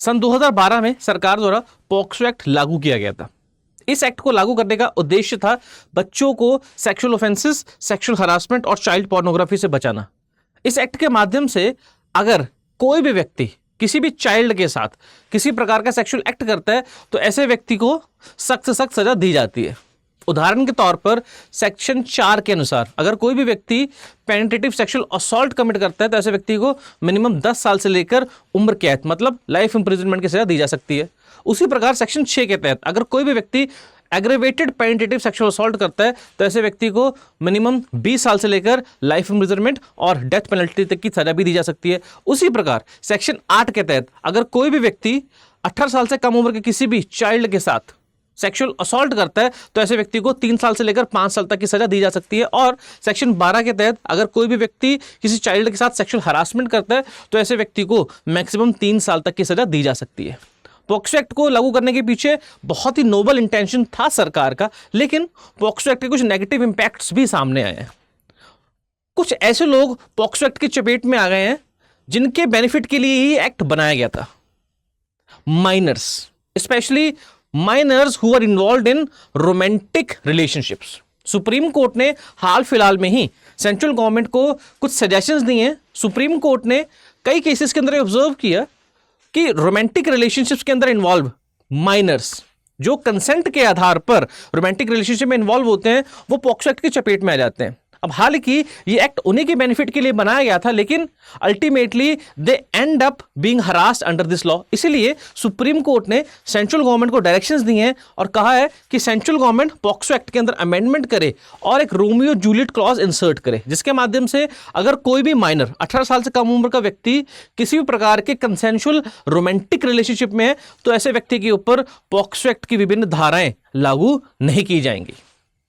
सन 2012 में सरकार द्वारा पॉक्सो एक्ट लागू किया गया था। इस एक्ट को लागू करने का उद्देश्य था बच्चों को सेक्सुअल ऑफेंसेस, सेक्सुअल हरासमेंट और चाइल्ड पोर्नोग्राफी से बचाना। इस एक्ट के माध्यम से अगर कोई भी व्यक्ति किसी भी चाइल्ड के साथ किसी प्रकार का सेक्सुअल एक्ट करता है तो ऐसे व्यक्ति को सख्त से सख्त सजा दी जाती है। उदाहरण के तौर पर सेक्शन 4 के अनुसार अगर कोई भी व्यक्ति पेनिट्रेटिव सेक्सुअल असॉल्ट कमिट करता है तो ऐसे व्यक्ति को मिनिमम 10 साल से लेकर उम्र कैद मतलब लाइफ इंप्रिजनमेंट की सजा दी जा सकती है। उसी प्रकार सेक्शन 6 के तहत अगर कोई भी व्यक्ति एग्रेवेटेड पेनिट्रेटिव सेक्सुअल असॉल्ट करता है तो ऐसे व्यक्ति को मिनिमम 20 साल से लेकर लाइफ इंप्रिजनमेंट और डेथ पेनल्टी तक की सजा भी दी जा सकती है। उसी प्रकार सेक्शन 8 के तहत अगर कोई भी व्यक्ति 18 साल से कम उम्र के किसी भी चाइल्ड के साथ सेक्सुअल असॉल्ट करता है तो ऐसे व्यक्ति को 3 साल से लेकर 5 साल तक की सजा दी जा सकती है। और सेक्शन 12 के तहत अगर कोई भी व्यक्ति किसी चाइल्ड के साथ सेक्सुअल हरासमेंट करता है तो ऐसे व्यक्ति को मैक्सिमम 3 साल तक की सजा दी जा सकती है। पॉक्सो एक्ट को लागू करने के पीछे बहुत ही नोबल इंटेंशन था सरकार का, लेकिन पॉक्सो एक्ट के कुछ नेगेटिव इंपैक्ट्स भी सामने आए हैं। कुछ ऐसे लोग पॉक्सो एक्ट की चपेट में आ गए हैं जिनके बेनिफिट के लिए ही एक्ट बनाया गया था। Minors, specially minors who are involved in romantic relationships. Supreme court ने हाल फिलहाल में ही सेंट्रल गवर्नमेंट को कुछ सजेशंस दिए हैं। सुप्रीम कोर्ट ने कई केसेस के अंदर ऑब्जर्व किया कि रोमांटिक रिलेशनशिप्स के अंदर इन्वॉल्व माइनर्स जो कंसेंट के आधार पर रोमांटिक रिलेशनशिप में इन्वॉल्व होते हैं वो पॉक्सो एक्ट की चपेट में आ जाते हैं। अब हालांकि ये एक्ट उन्हीं के बेनिफिट के लिए बनाया गया था, लेकिन ultimately they and up being harassed under this law. इसीलिए सुप्रीम कोर्ट ने सेंट्रल गवर्नमेंट को डायरेक्शंस दिए हैं और कहा है कि सेंट्रल गवर्नमेंट पॉक्सो एक्ट के अंदर अमेंडमेंट करे और एक रोमियो जूलियट क्लॉज इंसर्ट करे, जिसके माध्यम से अगर कोई भी माइनर 18 साल से कम उम्र का व्यक्ति किसी भी प्रकार के कंसेंशुअल रोमांटिक रिलेशनशिप में है तो ऐसे व्यक्ति के ऊपर पॉक्सो एक्ट की विभिन्न धाराएं लागू नहीं की जाएंगी।